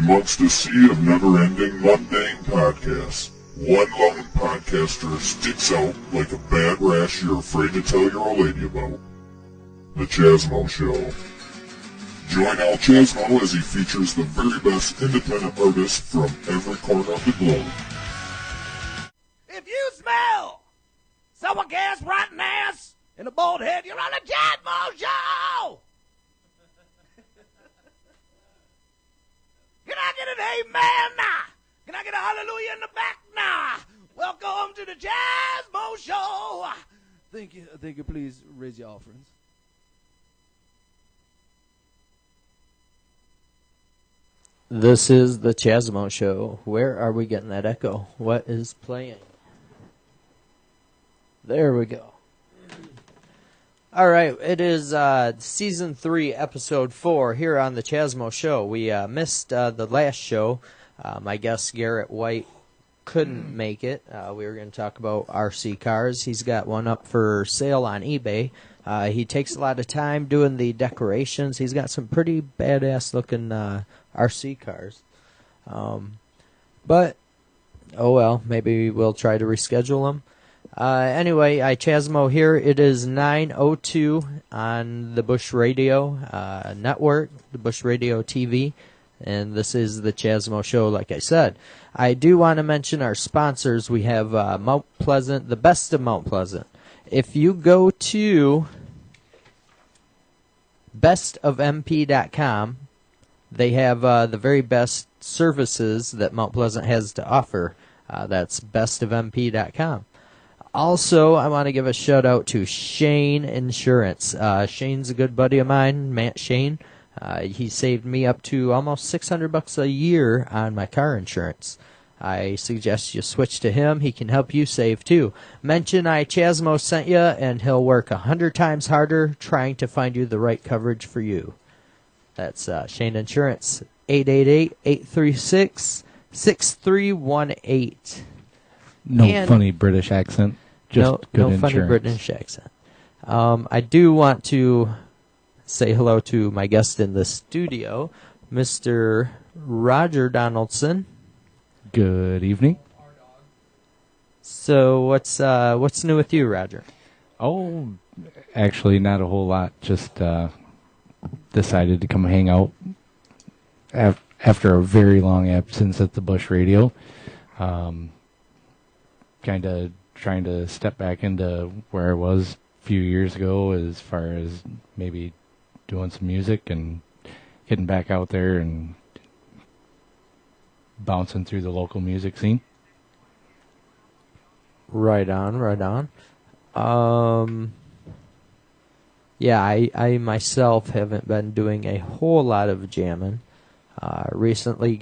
Amongst a sea of never-ending, mundane podcasts, one lone podcaster sticks out like a bad rash you're afraid to tell your old lady about. The ChazmoShow. Join Al Chazmo as he features the very best independent artists from every corner of the globe. If you smell someone gas, rotten ass, and a bald head, you're on the ChazmoShow! Can I get an amen? Can I get a hallelujah in the back? Nah. Welcome to the ChazmoShow. Thank you. Please raise your offerings. This is the ChazmoShow. Where are we getting that echo? What is playing? There we go. All right, it is Season 3, Episode 4 here on the ChazmoShow. We missed the last show. My guest, Garrett White, couldn't make it. We were going to talk about RC cars. He's got one up for sale on eBay. He takes a lot of time doing the decorations. He's got some pretty badass-looking RC cars. But, oh well, maybe we'll try to reschedule them. Anyway, Chazmo here. It is 9:02 on the Bush Radio network, the Bush Radio TV, and this is the ChazmoShow, like I said. I do want to mention our sponsors. We have Mount Pleasant, the best of Mount Pleasant. If you go to bestofmp.com, they have the very best services that Mount Pleasant has to offer. That's bestofmp.com. Also, I want to give a shout out to Shane Insurance. Shane's a good buddy of mine, Matt Shane. He saved me up to almost $600 a year on my car insurance. I suggest you switch to him. He can help you save too. Mention Chazmo sent you, and he'll work 100 times harder trying to find you the right coverage for you. That's Shane Insurance, 888-836-6318. No funny British accent. Just good no funny British accent. I do want to say hello to my guest in the studio, Mr. Roger Donaldson. Good evening. So what's new with you, Roger? Oh, actually not a whole lot. Just decided to come hang out after a very long absence at the Bush Radio. Kind of trying to step back into where I was a few years ago as far as maybe doing some music and getting back out there and bouncing through the local music scene. Right on. Yeah, I myself haven't been doing a whole lot of jamming. Recently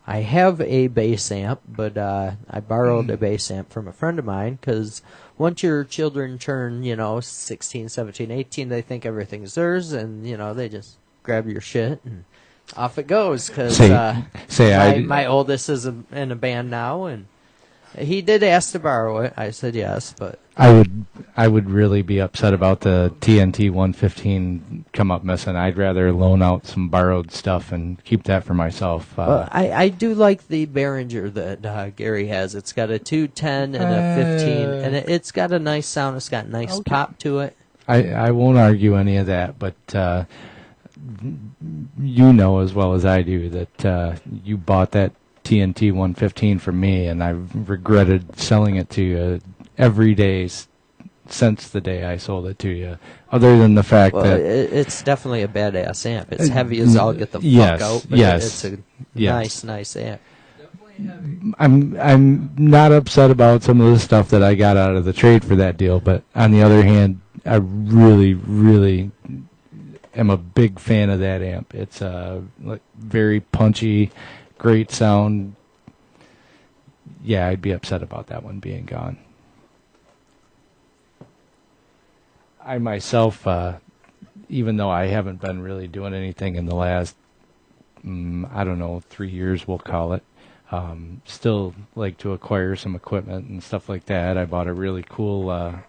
I have a bass amp, but I borrowed a bass amp from a friend of mine because once your children turn, 16, 17, 18, they think everything's theirs, and, they just grab your shit and off it goes. Because my oldest is in a band now, and he did ask to borrow it. I said yes, but I would really be upset about the TNT 115 come up missing. I'd rather loan out some borrowed stuff and keep that for myself. I do like the Behringer that Gary has. It's got a 210 and a 15, and it's got a nice sound. It's got nice pop to it. I won't argue any of that, but you know as well as I do that you bought that TNT 115 from me, and I've regretted selling it to you every day since the day I sold it to you, other than the fact that it's definitely a badass amp. It's heavy as all get the fuck out, but it's a nice amp. I'm not upset about some of the stuff that I got out of the trade for that deal, but on the other hand, I really am a big fan of that amp. It's very punchy, great sound. Yeah, I'd be upset about that one being gone. I myself, even though I haven't been really doing anything in the last, 3 years, we'll call it, still like to acquire some equipment and stuff like that. I bought a really cool PA,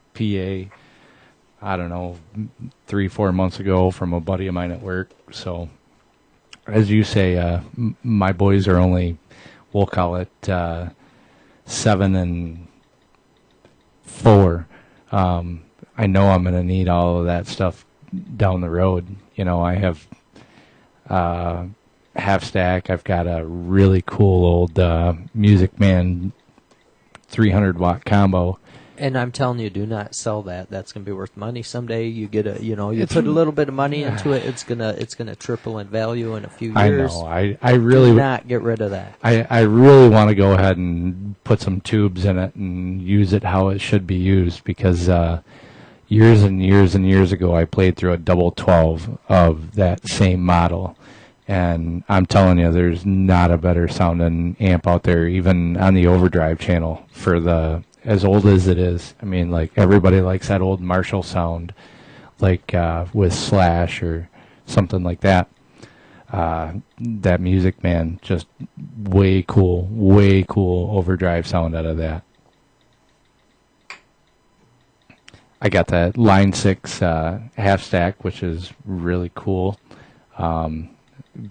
3-4 months ago from a buddy of mine at work. So as you say, my boys are only, we'll call it 7 and 4. I know I'm going to need all of that stuff down the road. I have half stack. I've got a really cool old Music Man 300-watt combo. And I'm telling you, do not sell that. That's going to be worth money someday. You get you put a little bit of money into it. It's gonna triple in value in a few years. I know. I really do not get rid of that. I really want to go ahead and put some tubes in it and use it how it should be used, because years and years and years ago I played through a double 12 of that same model, and I'm telling you, there's not a better sounding amp out there, even on the overdrive channel, for the as old as it is. I mean, like, everybody likes that old Marshall sound, like with Slash or something like that. That Music Man, just way cool overdrive sound out of that. I got that Line 6 half stack, which is really cool.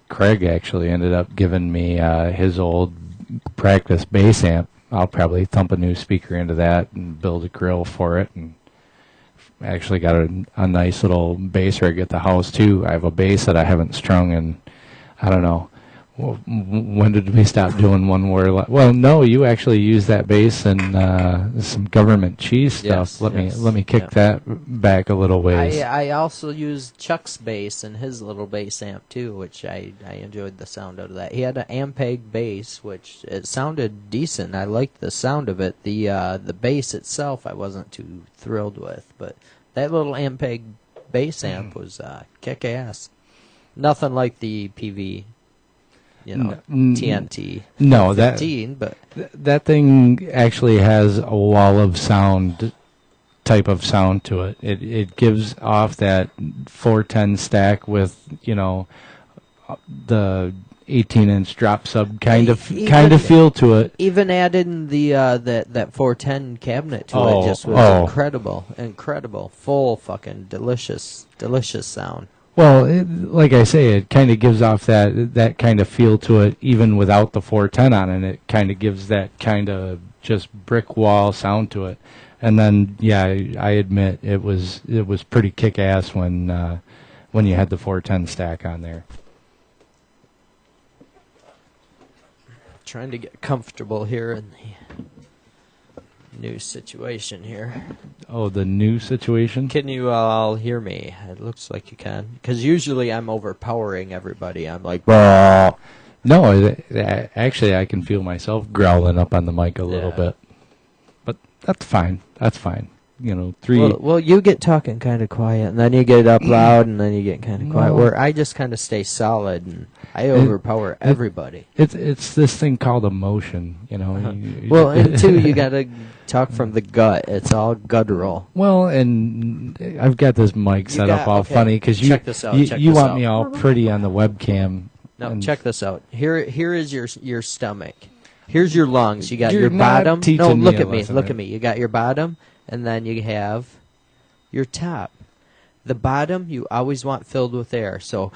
Craig actually ended up giving me his old practice bass amp. I'll probably thump a new speaker into that and build a grill for it, and actually got a nice little bass rig at the house too. I have a bass that I haven't strung in, I don't know, when did we stop doing one where, well, no, you actually used that bass in some government cheese stuff. Let me kick that back a little ways. I also used Chuck's bass and his little bass amp too, which I enjoyed the sound out of that. He had an Ampeg bass, which it sounded decent. I liked the sound of it. The bass itself I wasn't too thrilled with, but that little Ampeg bass amp was kick-ass. Nothing like the PV, TNT. No, 15, but that thing actually has a wall of sound type of sound to it. It gives off that 410 stack with the 18-inch drop sub kind of feel to it. Even adding the that 410 cabinet to it just was incredible, full fucking delicious sound. Well, like I say, it kind of gives off that kind of feel to it, even without the 410 on it. It kind of gives that kind of just brick wall sound to it. And then, yeah, I admit it was pretty kick-ass when you had the 410 stack on there. Trying to get comfortable here in the new situation here. Oh, the new situation? Can you all hear me? It looks like you can. Because usually I'm overpowering everybody. I'm like, bah! No, actually I can feel myself growling up on the mic a little bit. But that's fine. That's fine. Well, you get talking kind of quiet, and then you get up loud, and then you get kind of quiet. Where I just kind of stay solid, and I overpower everybody. It's this thing called emotion, Well, and two, you got to talk from the gut. It's all guttural. Well, and I've got this mic set up all funny because you want me all pretty on the webcam. No, check this out. Here is your stomach. Here's your lungs. You got your bottom. No, look at me. Look at me. You got your bottom. And then you have your top. The bottom you always want filled with air. So,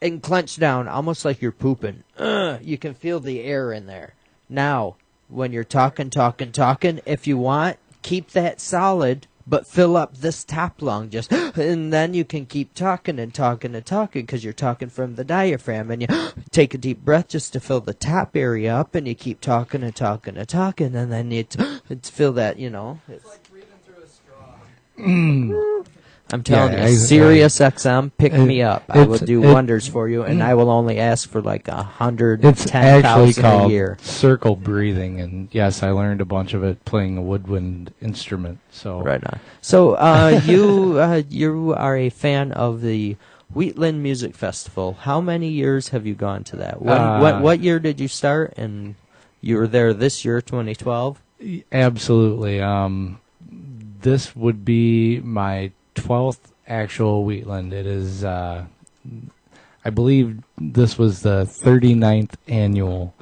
and clench down, almost like you're pooping. You can feel the air in there. Now, when you're talking, if you want, keep that solid, but fill up this top lung just, and then you can keep talking because you're talking from the diaphragm, and you take a deep breath just to fill the top area up, and you keep talking, and then you feel that, It's like breathing through a straw. I'm telling you, Sirius XM, pick me up. I will do wonders for you, and I will only ask for like $110,000 a year. Circle breathing, and yes, I learned a bunch of it playing a woodwind instrument. So right on. So you are a fan of the Wheatland Music Festival. How many years have you gone to that? What year did you start? And you were there this year, 2012. Absolutely. This would be my 12th actual Wheatland. It is, I believe this was the 39th annual.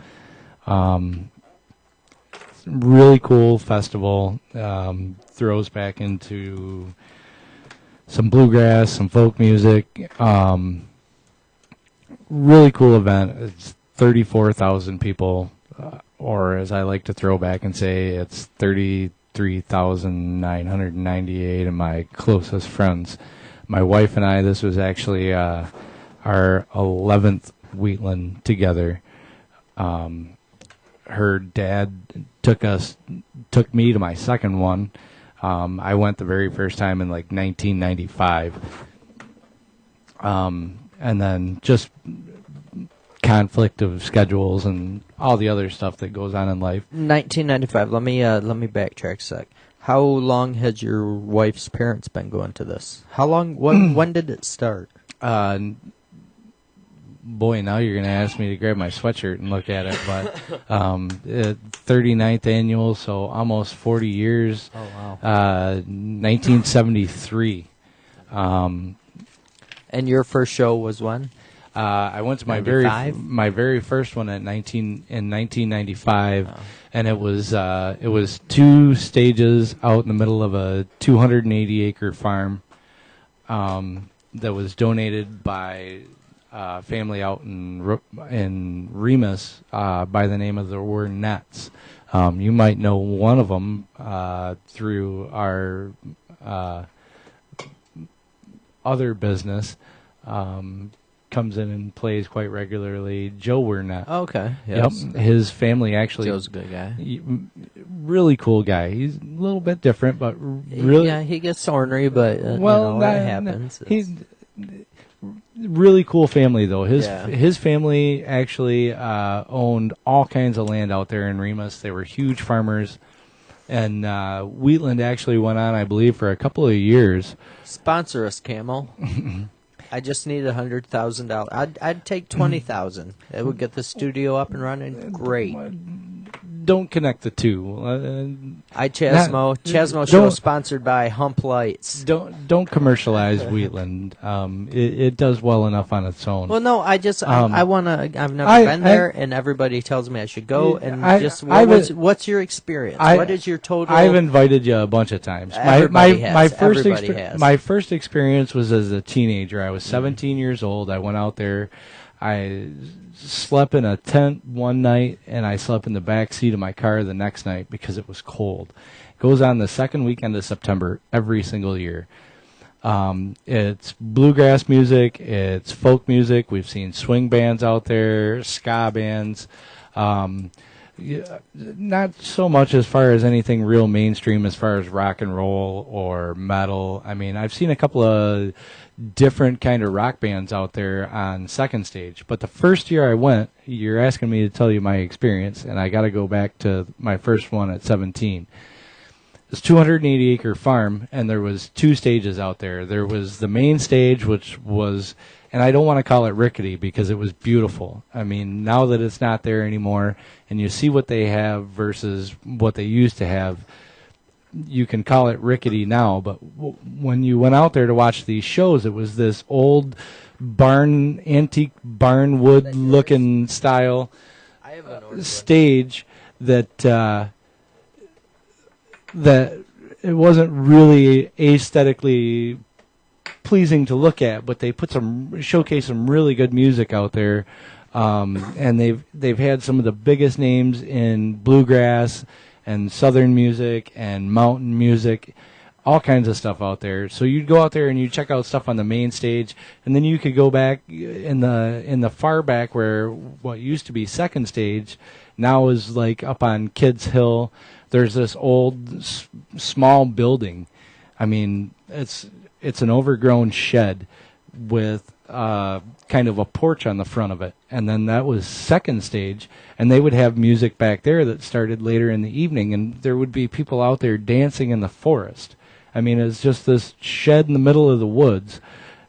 Really cool festival. Throws back into some bluegrass, some folk music. really cool event. It's 34,000 people, or as I like to throw back and say, it's 33,998 of my closest friends. My wife and I, this was actually our 11th Wheatland together. Her dad took me to my second one. I went the very first time in like 1995. And then just conflict of schedules and all the other stuff that goes on in life. 1995. Let me backtrack a sec. How long has your wife's parents been going to this? How long? When did it start? Boy, now you're going to ask me to grab my sweatshirt and look at it, but 39th annual, so almost 40 years. Oh, wow. 1973. And your first show was when? I went to my 95? very first one in 1995, and it was 2 stages out in the middle of a 280-acre farm that was donated by a family out in Remus by the name of the Nets. You might know one of them through our other business. Comes in and plays quite regularly. Joe Wernett. Oh, okay. Yes. Yep. His family actually. Joe's a good guy. Really cool guy. He's a little bit different, but really. Yeah, he gets ornery, but that happens. He's really cool family though. His family actually owned all kinds of land out there in Remus. They were huge farmers, and Wheatland actually went on, I believe, for a couple of years. Sponsor us, Camel. I just need $100,000. I'd take $20,000. It would get the studio up and running. Great. Don't connect the two. ChazmoShow Show sponsored by Hump Lights. Don't commercialize Wheatland. It does well enough on its own. Well, no, I want to. I've never been there, and everybody tells me I should go. And what's your experience? What is your total? I've invited you a bunch of times. Everybody has. My first experience was as a teenager. I was 17 years old. I went out there. I slept in a tent one night, and I slept in the back seat of my car the next night because it was cold. It goes on the second weekend of September every single year. It's bluegrass music, it's folk music. We've seen swing bands out there, ska bands. Not so much as far as anything real mainstream as far as rock and roll or metal. I mean, I've seen a couple of different kind of rock bands out there on second stage. But the first year I went, you're asking me to tell you my experience, and I got to go back to my first one at 17. It's 280-acre farm, and there was 2 stages out there. There was the main stage, which was, and I don't want to call it rickety because it was beautiful. I mean, now that it's not there anymore, and you see what they have versus what they used to have, you can call it rickety now, but when you went out there to watch these shows, it was this old antique barn wood looking style stage that it wasn't really aesthetically pleasing to look at, but they showcase some really good music out there, and they've had some of the biggest names in bluegrass and southern music and mountain music, all kinds of stuff out there. So you'd go out there and you check out stuff on the main stage, and then you could go back in the far back where what used to be second stage now is like up on Kids Hill. There's this old small building. I mean, it's an overgrown shed with kind of a porch on the front of it, and then that was second stage, and they would have music back there that started later in the evening, and there would be people out there dancing in the forest. I mean, it's just this shed in the middle of the woods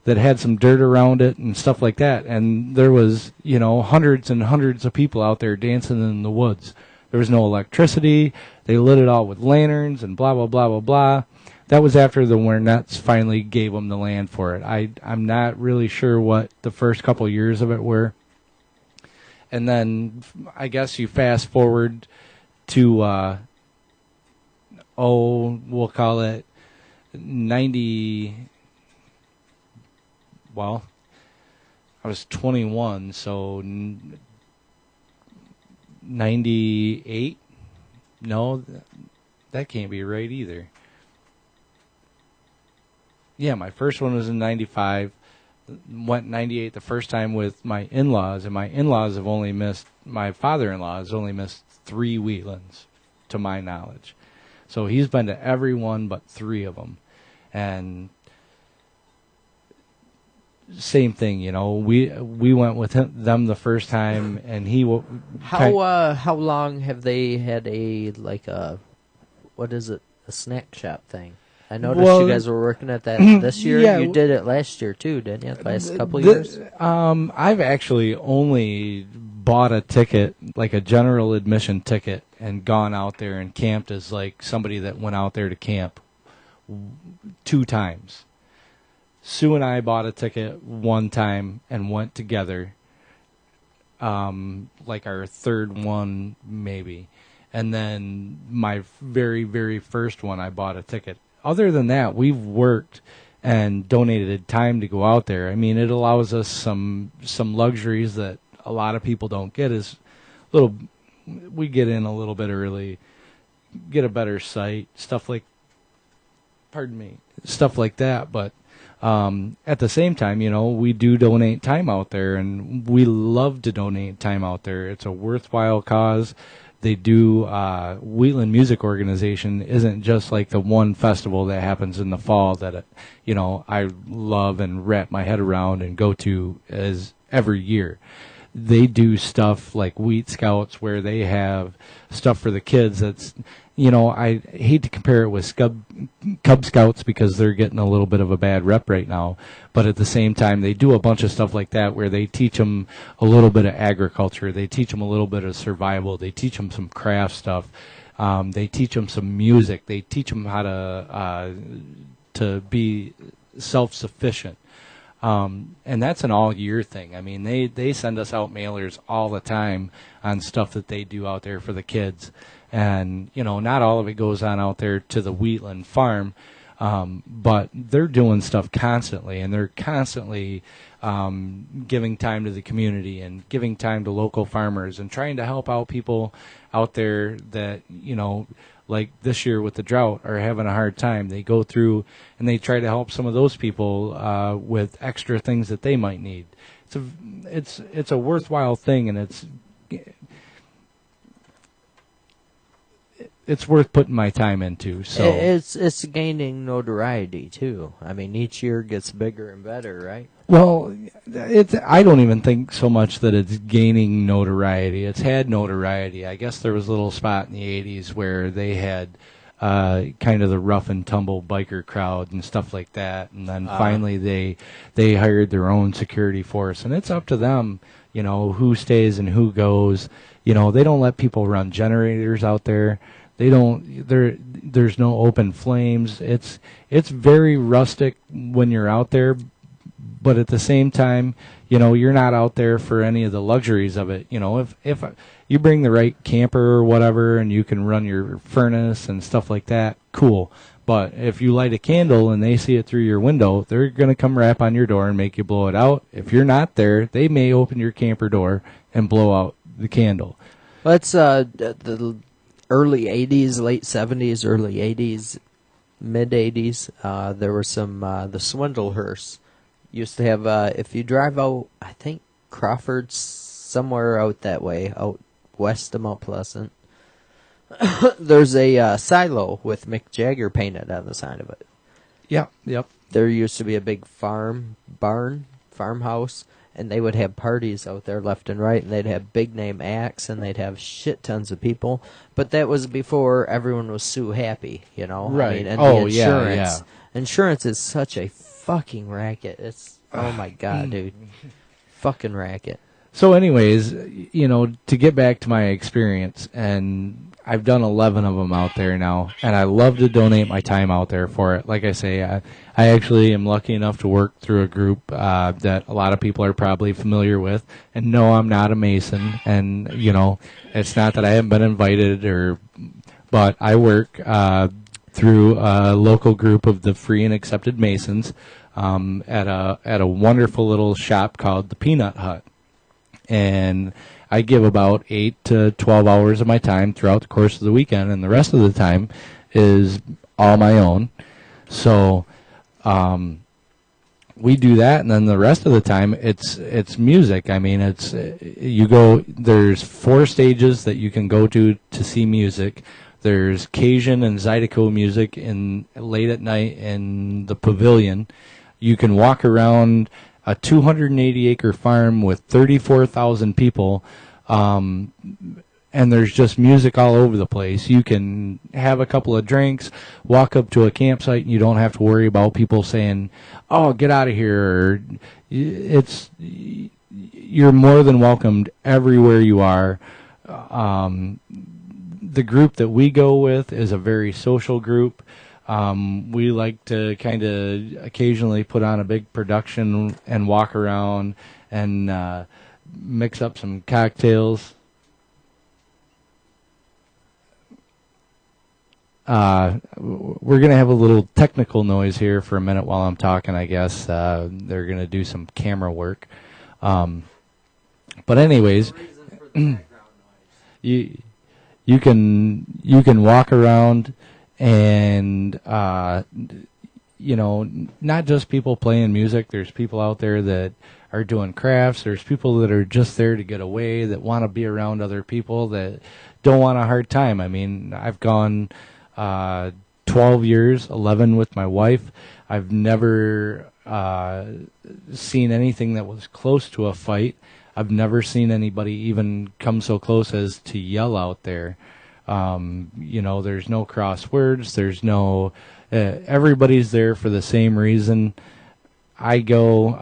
that had some dirt around it and stuff like that, and there was, hundreds and hundreds of people out there dancing in the woods. There was no electricity. They lit it all with lanterns and blah, blah, blah, blah, blah. That was after the Wernets finally gave them the land for it. I'm not really sure what the first couple years of it were. And then I guess you fast forward to, we'll call it 90, well, I was 21, so 98? No, that can't be right either. Yeah, my first one was in 95. Went 98 the first time with my in-laws, and my in-laws have only missed, my father-in-law has only missed 3 Wheatlands, to my knowledge. So he's been to every one but 3 of them. And same thing, you know, we went with them the first time, and How long have they had a what is it, a snack shop thing? I noticed you guys were working at that this year. Yeah, you did it last year too, didn't you? Last couple years. I've actually only bought a ticket, like a general admission ticket, and gone out there and camped as like somebody that went out there to camp 2 times. Sue and I bought a ticket 1 time and went together, like our 3rd one maybe. And then my very, very first one, I bought a ticket. Other than that, we've worked and donated time to go out there. I mean, it allows us some luxuries that a lot of people don't get. We get in a little bit early, get a better sight, stuff like that. But at the same time, you know, we do donate time out there, and we love to donate time out there. It's a worthwhile cause. They do, Wheatland Music Organization isn't just like the one festival that happens in the fall that, you know, I love and wrap my head around and go to as every year. They do stuff like Wheat Scouts, where they have stuff for the kids that's, you know, I hate to compare it with Cub Scouts because they're getting a little bit of a bad rep right now. But at the same time, they do a bunch of stuff like that where they teach them a little bit of agriculture. They teach them a little bit of survival. They teach them some craft stuff. They teach them some music. They teach them how to be self-sufficient. And that's an all-year thing. I mean, they send us out mailers all the time on stuff that they do out there for the kids. And, you know, not all of it goes on out there to the Wheatland farm, but they're doing stuff constantly, and they're constantly giving time to the community and giving time to local farmers and trying to help out people out there that, you know, like this year with the drought, are having a hard time. They go through and they try to help some of those people with extra things that they might need. It's a worthwhile thing, and it's worth putting my time into. So it's gaining notoriety too. I mean, each year gets bigger and better, right? Well, I don't even think so much that it's gaining notoriety. It's had notoriety. I guess there was a little spot in the 80s where they had kind of the rough and tumble biker crowd and stuff like that. And then finally they hired their own security force. And it's up to them, you know, who stays and who goes. You know, they don't let people run generators out there. There's no open flames. It's very rustic when you're out there. But at the same time, you know, you're not out there for any of the luxuries of it. You know, if you bring the right camper or whatever and you can run your furnace and stuff like that, cool. But if you light a candle and they see it through your window, they're going to come rap on your door and make you blow it out. If you're not there, they may open your camper door and blow out the candle. Let's the early 80s, late 70s, early 80s, mid 80s, there were some, the Swindlehursts used to have, if you drive out, I think Crawford's somewhere out that way, out west of Mount Pleasant, there's a silo with Mick Jagger painted on the side of it. Yep. There used to be a big farmhouse, and they would have parties out there left and right, and they'd have big name acts, and they'd have shit tons of people. But that was before everyone was so happy, you know? Right. I mean, and the insurance. Yeah. Insurance is such a fucking racket. It's, oh my God, dude. Fucking racket. So anyways, you know, to get back to my experience, and I've done 11 of them out there now, and I love to donate my time out there for it. Like I say, I actually am lucky enough to work through a group that a lot of people are probably familiar with. And no, I'm not a Mason, and, you know, it's not that I haven't been invited, but I work through a local group of the Free and Accepted Masons. at a wonderful little shop called the Peanut Hut. And I give about 8 to 12 hours of my time throughout the course of the weekend, and the rest of the time is all my own. So we do that, and then the rest of the time it's music. I mean, there's 4 stages that you can go to see music. There's Cajun and Zydeco music late at night in the pavilion. You can walk around a 280-acre farm with 34,000 people, and there's just music all over the place. You can have a couple of drinks, walk up to a campsite, and you don't have to worry about people saying, "Oh, get out of here." You're more than welcomed everywhere you are. The group that we go with is a very social group. We like to kind of occasionally put on a big production and walk around and mix up some cocktails. We're going to have a little technical noise here for a minute while I'm talking, I guess. They're going to do some camera work. But anyways, you can walk around and not just people playing music. There's people out there that are doing crafts. There's people that are just there to get away, that want to be around other people, that don't want a hard time. I mean, I've gone 12 years, 11 with my wife. I've never seen anything that was close to a fight. I've never seen anybody even come so close as to yell out there. There's no cross words. There's no, everybody's there for the same reason. I go,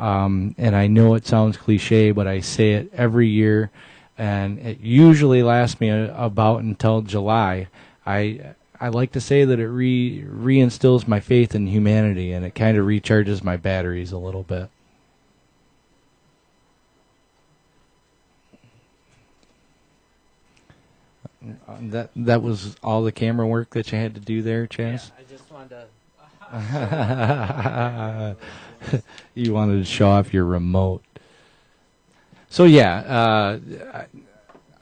and I know it sounds cliche, but I say it every year, and it usually lasts me about until July. I like to say that it reinstills my faith in humanity, and it kind of recharges my batteries a little bit. That was all the camera work that you had to do there, Chaz? Yeah, I just wanted to... You wanted to show off your remote. So, yeah,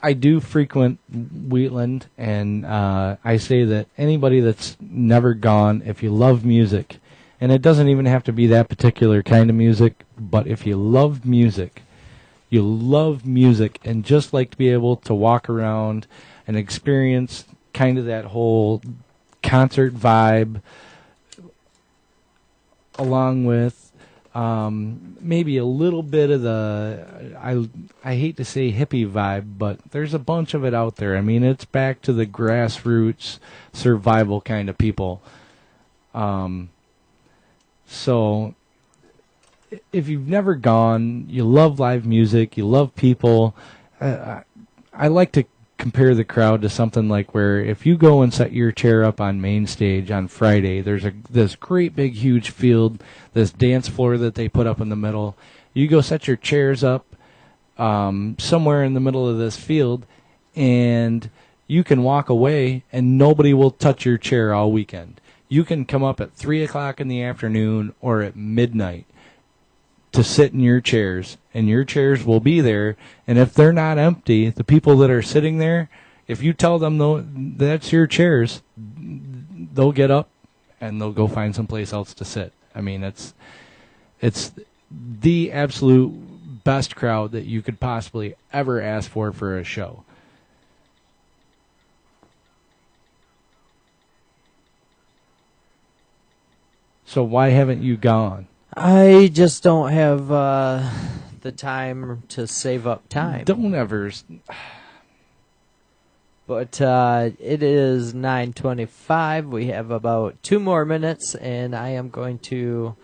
I do frequent Wheatland, and I say that anybody that's never gone, if you love music, and it doesn't even have to be that particular kind of music, but if you love music and just like to be able to walk around and experience kind of that whole concert vibe, along with maybe a little bit of the, I hate to say hippie vibe, but there's a bunch of it out there. I mean, it's back to the grassroots survival kind of people. So if you've never gone, you love live music, you love people, I like to compare the crowd to something like where if you go and set your chair up on main stage on Friday, there's this great big huge field, this dance floor that they put up in the middle. You go set your chairs up somewhere in the middle of this field, and you can walk away and nobody will touch your chair all weekend. You can come up at 3 o'clock in the afternoon or at midnight to sit in your chairs, and your chairs will be there. And if they're not empty, the people that are sitting there, if you tell them that's your chairs, they'll get up and they'll go find someplace else to sit. I mean, it's the absolute best crowd that you could possibly ever ask for a show. So why haven't you gone? I just don't have the time to save up time. Don't ever. But it is 9:25. We have about 2 more minutes, and I am going to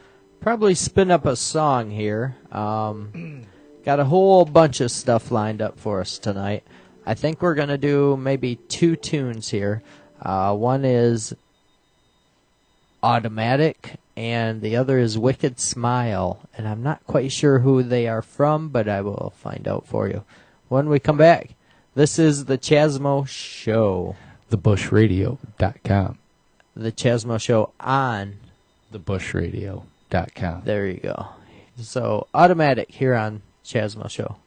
probably spin up a song here. Got a whole bunch of stuff lined up for us tonight. I think we're going to do maybe 2 tunes here. One is Automatic, and the other is Wicked Smile. And I'm not quite sure who they are from, but I will find out for you when we come back. This is the Chazmo Show. TheBushRadio.com. The Chazmo Show on TheBushRadio.com. wacky.com. There you go. So, Automatic here on Chazmo Show.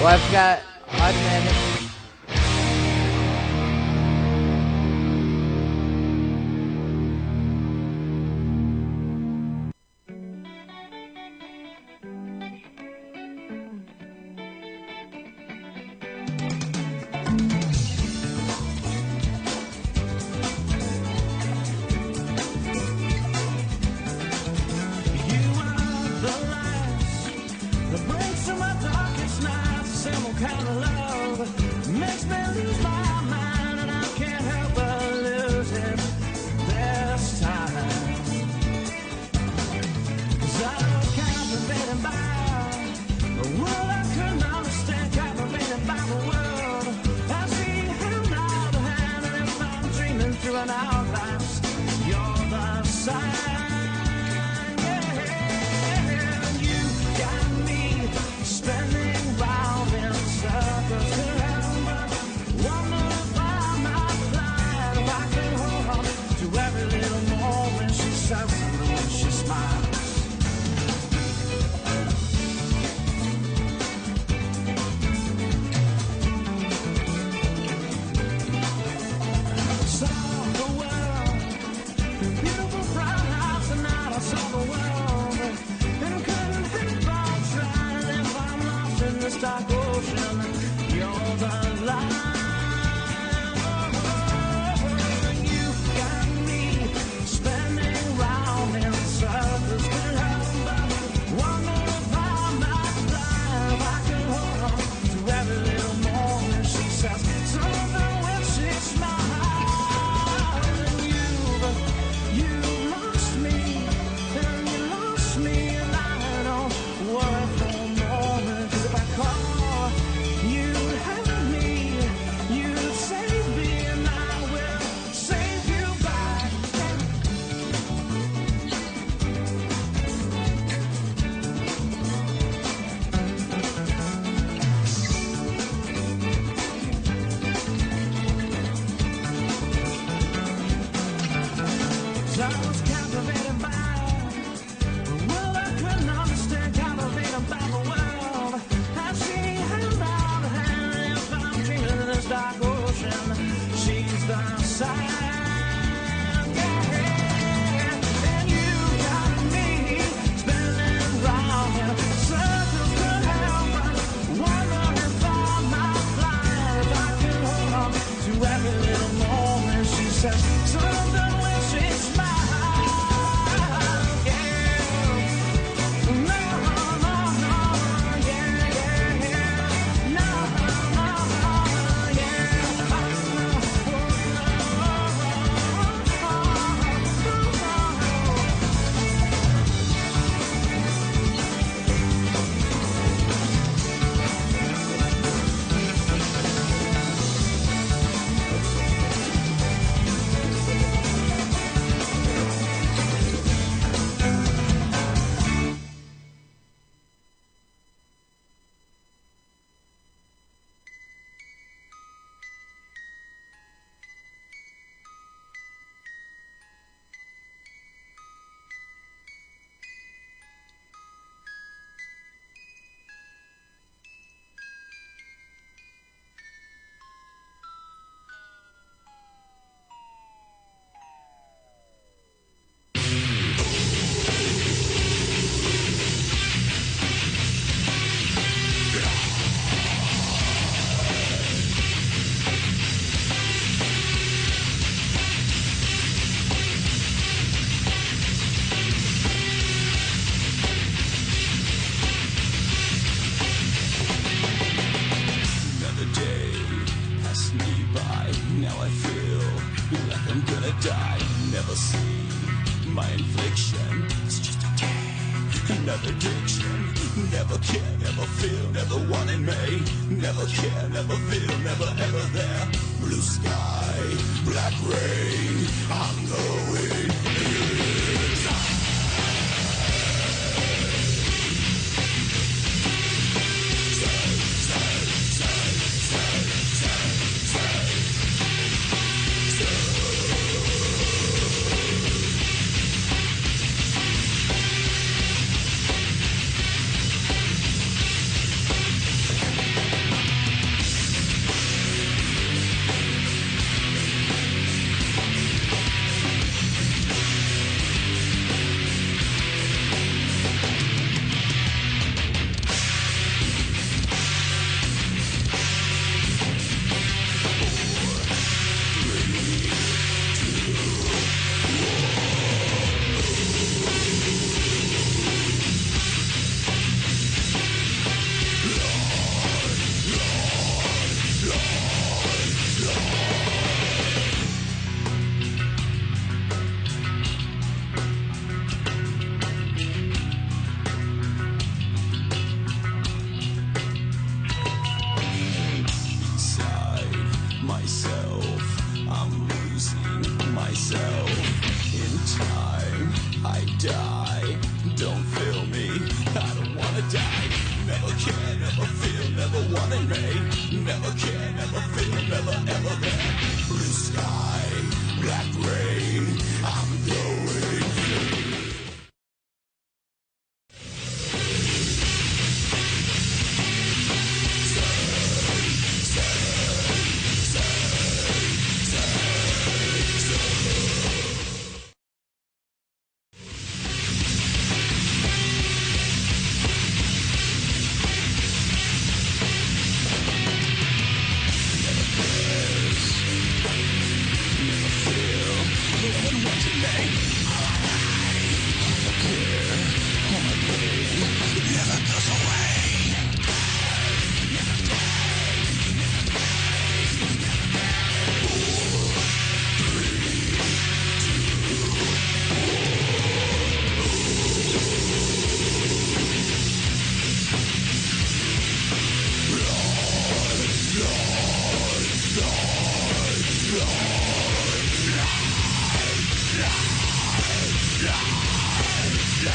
Well, I've got Automatic. You was captivated by a world I couldn't understand, captivated by the world. As she held out her hand, if I'm dreaming in this dark ocean, she's the side. Something when she smiles, yeah. No, yeah, yeah, yeah. No,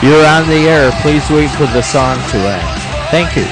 You're on the air. Please wait for the song to end. Thank you.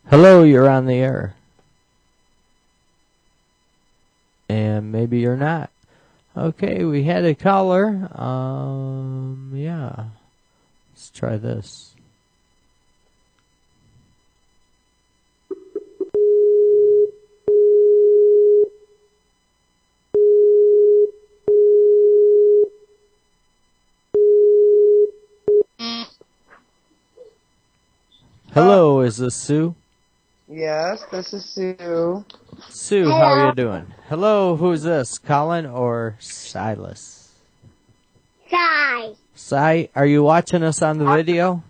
Hello, you're on the air. And maybe you're not. Okay, we had a caller. Yeah. Let's try this. Hello, is this Sue? Yes, this is Sue. Sue, how are you doing? Hello, who's this? Colin or Silas? Si, are you watching us on the video?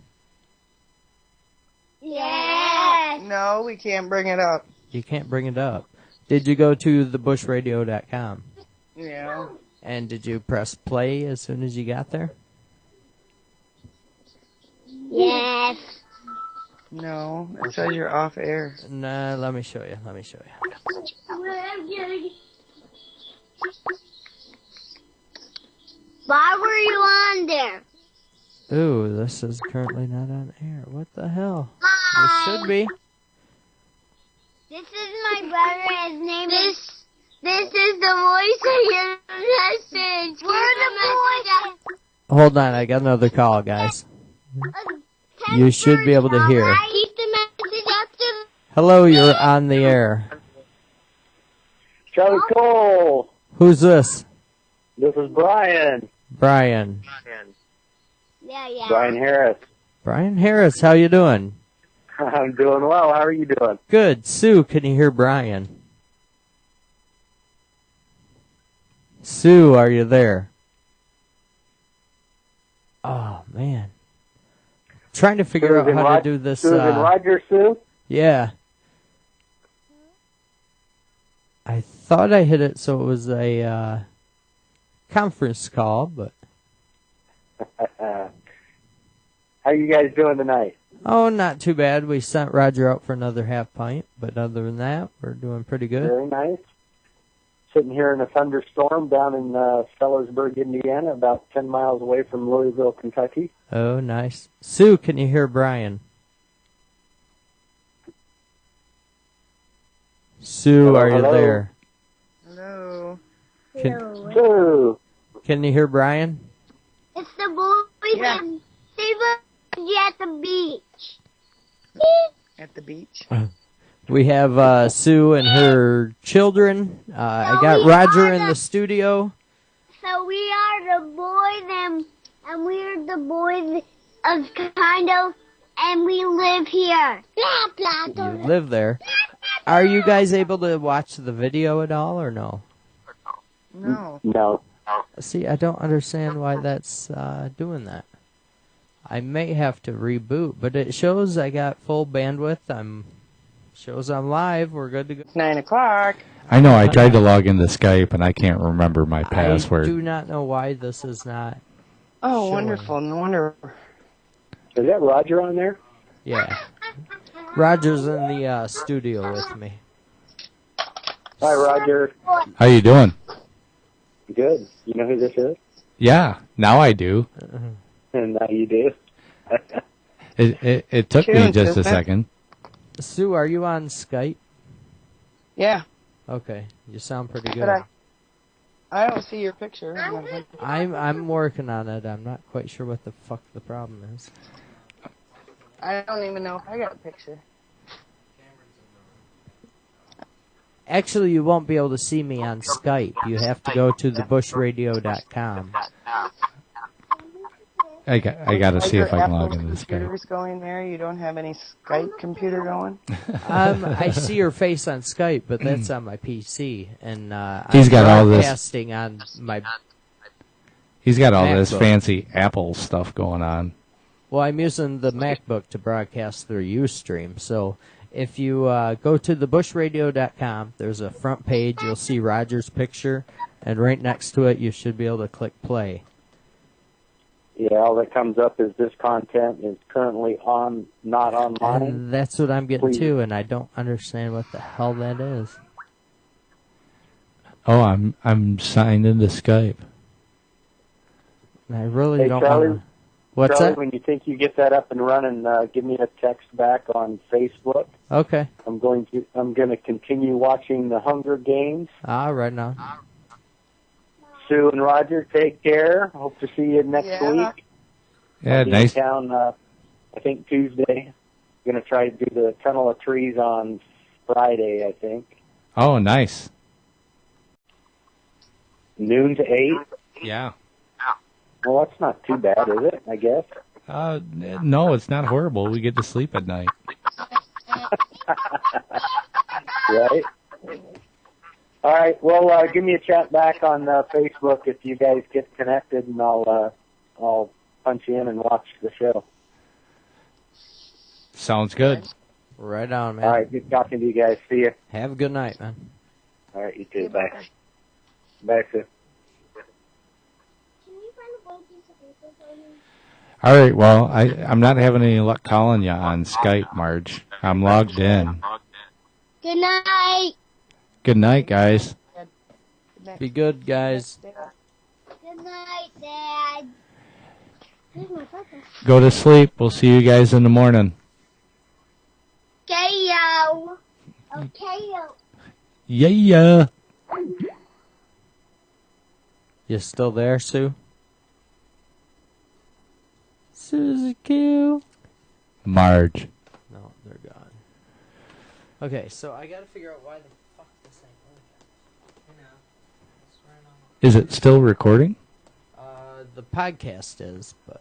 Yes. No, we can't bring it up. You can't bring it up. Did you go to thebushradio.com? Yeah. And did you press play as soon as you got there? Yes. No, it says you're off air. Nah, let me show you. Why were you on there? Ooh, this is currently not on air. What the hell? It Hi. should be. This is my brother. His name is. This is the voice of your message. We're the boys. Hold on, I got another call, guys. You should be able to hear. Keep the message up to. Hello, you're on the air. Charlie Cole. Who's this? This is Brian. Brian. Yeah. Brian Harris. Brian Harris, how you doing? I'm doing well. How are you doing? Good. Sue, can you hear Brian? Sue, are you there? Oh, man. Trying to figure out how to do this. Susan Roger, Sue? Yeah. I thought I hit it so it was a conference call, but... How you guys doing tonight? Oh, not too bad. We sent Roger out for another half pint, but other than that, we're doing pretty good. Very nice. Sitting here in a thunderstorm down in Sellersburg, Indiana, about 10 miles away from Louisville, Kentucky. Oh, nice. Sue, can you hear Brian? Sue, Hello, are you hello. there? Hello. Sue. Can you hear Brian? It's the boys Yeah. and they were at the beach. At the beach. We have Sue and her children. I got Roger in the studio. So we are the boys and we're the boys of kind of and we live here. You live there. Are you guys able to watch the video at all or no? No. No. See, I don't understand why that's doing that. I may have to reboot, but it shows I got full bandwidth. Shows I'm live. We're good to go. It's 9 o'clock. I know, I tried to log into Skype and I can't remember my password. I do not know why this is not. Oh, Sure. wonderful. No wonder. Is that Roger on there? Yeah. Roger's in the studio with me. Hi, Roger. How you doing? Good. You know who this is? Yeah, now I do. And now you do. It took me Tune, just a isn't it? second. Sue, are you on Skype? Yeah. Okay, you sound pretty good. But I don't see your picture. I'm working on it. I'm not quite sure what the fuck the problem is. I don't even know if I got a picture. Actually, you won't be able to see me on Skype. You have to go to thebushradio.com. I got to see if I can log into Skype. Computer's going there. You don't have any Skype computer going. I see your face on Skype, but that's on my PC, and He's I'm got all this. broadcasting on my. He's got all this MacBook. fancy Apple stuff going on. Well, I'm using the MacBook to broadcast through Ustream. So if you go to thebushradio.com, there's a front page. You'll see Roger's picture, and right next to it, you should be able to click play. Yeah, all that comes up is this content is currently not online. And that's what I'm getting Please. to, and I don't understand what the hell that is. Oh, I'm signed into Skype. I really Hey, don't Charlie, want to. What's Charlie, that? when you think you get that up and running, give me a text back on Facebook. Okay. I'm going to continue watching the Hunger Games. Right now. Sue and Roger, take care. Hope to see you next week. Yeah, I'll be nice. in town, I think Tuesday. Going to try to do the Tunnel of Trees on Friday, I think. Oh, nice. Noon to 8. Yeah. Well, that's not too bad, is it? I guess. No, it's not horrible. We get to sleep at night. Right. All right. Well, give me a chat back on Facebook if you guys get connected, and I'll punch you in and watch the show. Sounds good. Right on, man. All right. Good talking to you guys. See you. Have a good night, man. All right. You too. Bye. Bye, Sue. All right, well, I'm not having any luck calling you on Skype, Marge. I'm logged in. Good night. Good night, guys. Be good, guys. Good night, Dad. Where's my papa? Go to sleep. We'll see you guys in the morning. Okay, yo. Okay, yo. Yeah. You still there, Sue? Susie Q. Marge. No, they're gone. Okay, so I gotta figure out why the fuck this ain't working. Is it still recording? The podcast is, but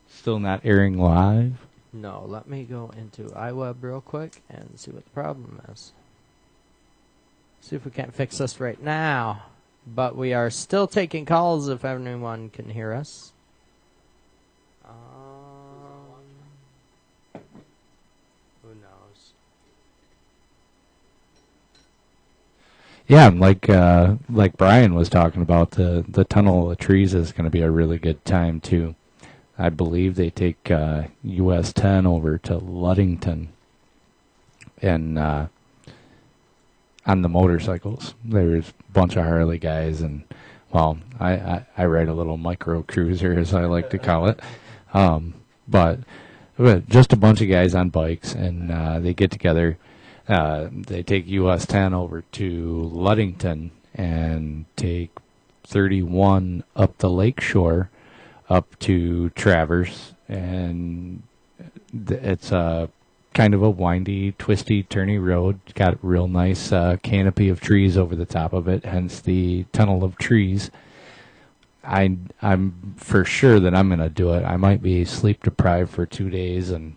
Still not airing live? no. Let me go into iWeb real quick and see what the problem is. See if we can't fix this right now. But we are still taking calls if anyone can hear us. Who knows? Yeah, like Brian was talking about, the Tunnel of Trees is going to be a really good time too. I believe they take US 10 over to Ludington, and on the motorcycles. There's a bunch of Harley guys, and well, I ride a little micro cruiser, as I like to call it, but just a bunch of guys on bikes, and they get together. They take US 10 over to Ludington and take 31 up the lakeshore up to Traverse, and it's a kind of a windy, twisty, turny road. It's got a real nice canopy of trees over the top of it, hence the Tunnel of Trees. I'm for sure that I'm going to do it. I might be sleep deprived for 2 days, and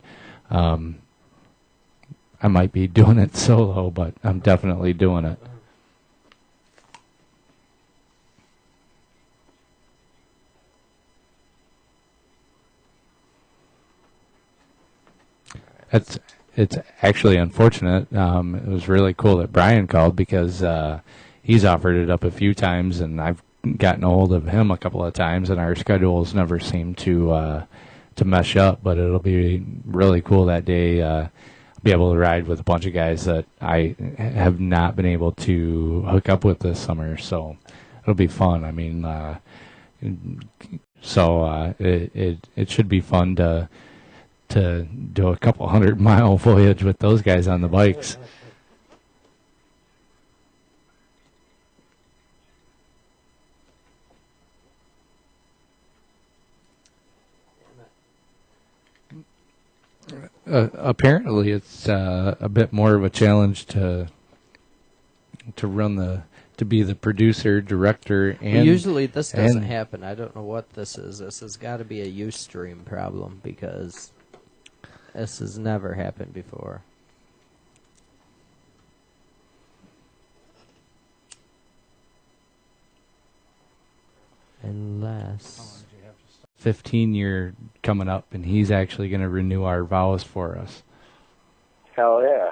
I might be doing it solo, but I'm definitely doing it. It's actually unfortunate. It was really cool that Brian called, because he's offered it up a few times, and I've gotten a hold of him a couple of times, and our schedules never seem to mesh up. But it'll be really cool that day. Be able to ride with a bunch of guys that I have not been able to hook up with this summer, so it'll be fun. I mean, it should be fun to do a couple 100-mile voyage with those guys on the bikes. apparently it's a bit more of a challenge to be the producer, director, and Well, usually this doesn't happen. I don't know what this is. This has got to be a Ustream problem because this has never happened before. Unless 15-year coming up, and he's actually going to renew our vows for us. Hell yeah.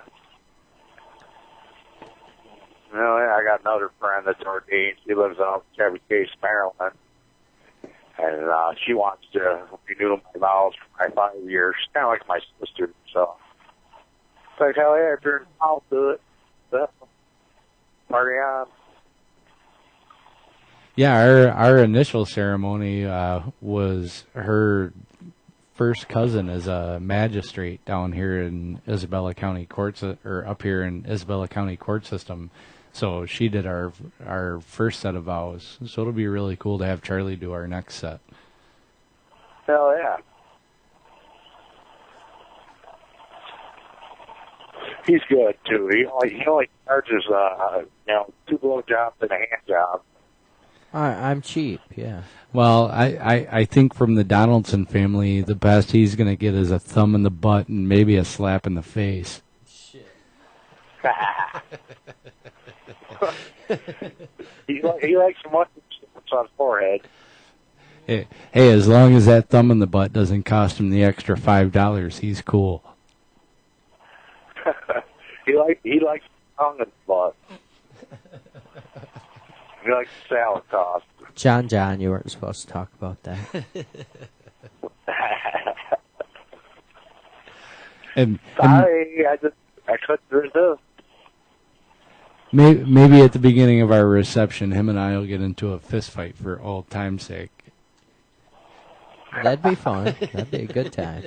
Well, yeah, I got another friend that's ordained. She lives out in Chevy Chase, Maryland. And she wants to renew my vows for my 5 years. She's kind of like my sister, so. It's like, hell yeah, if you're I'll do it. So, party on. Yeah, our initial ceremony was her first cousin is a magistrate down here in Isabella County Courts, or up here in Isabella County Court System. So she did our first set of vows. So it'll be really cool to have Charlie do our next set. Hell yeah. He's good too. He only charges 2 blowjobs and a hand job. I'm cheap, yeah. Well, I think from the Donaldson family, the best he's going to get is a thumb in the butt and maybe a slap in the face. Shit. he likes much on his forehead. Hey, as long as that thumb in the butt doesn't cost him the extra $5, he's cool. he likes tongue in the butt. He likes salad toss. John, you weren't supposed to talk about that. Sorry, I couldn't resist. Maybe at the beginning of our reception, him and I will get into a fist fight for old time's sake. That'd be fun. That'd be a good time.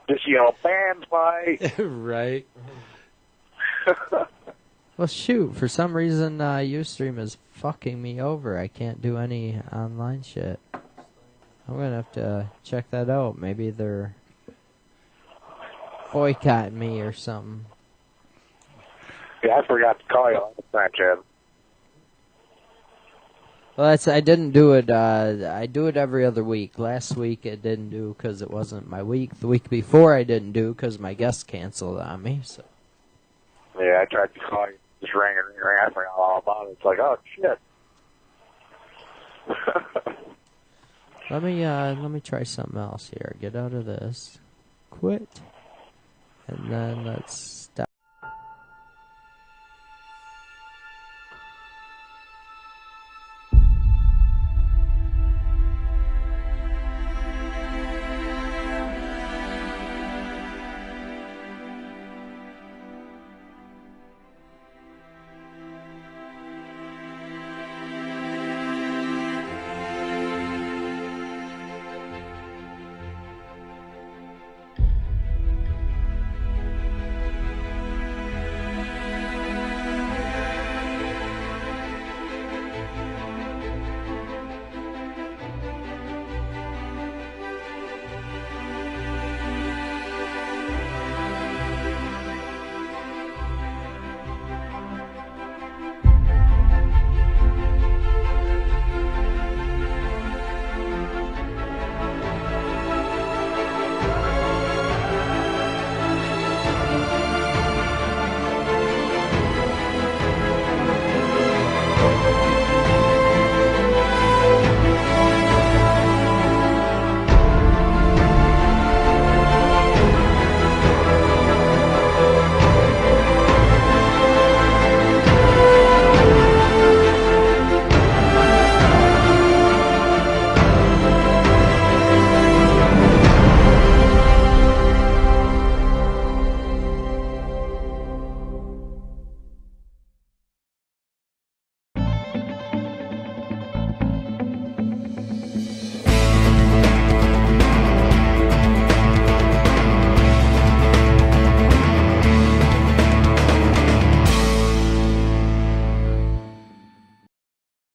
Just band fight. Right. Well, shoot, for some reason, Ustream is fucking me over. I can't do any online shit. I'm going to have to check that out. Maybe they're boycotting me or something. Yeah, I forgot to call you all the time, Chad. Well, I didn't do it. I do it every other week. Last week I didn't do because it wasn't my week. The week before I didn't do because my guest canceled on me. So. Yeah, I tried to call you. Just rang. I forgot all about it. It's like, oh shit. Let me try something else here. Get out of this. Quit. And then let's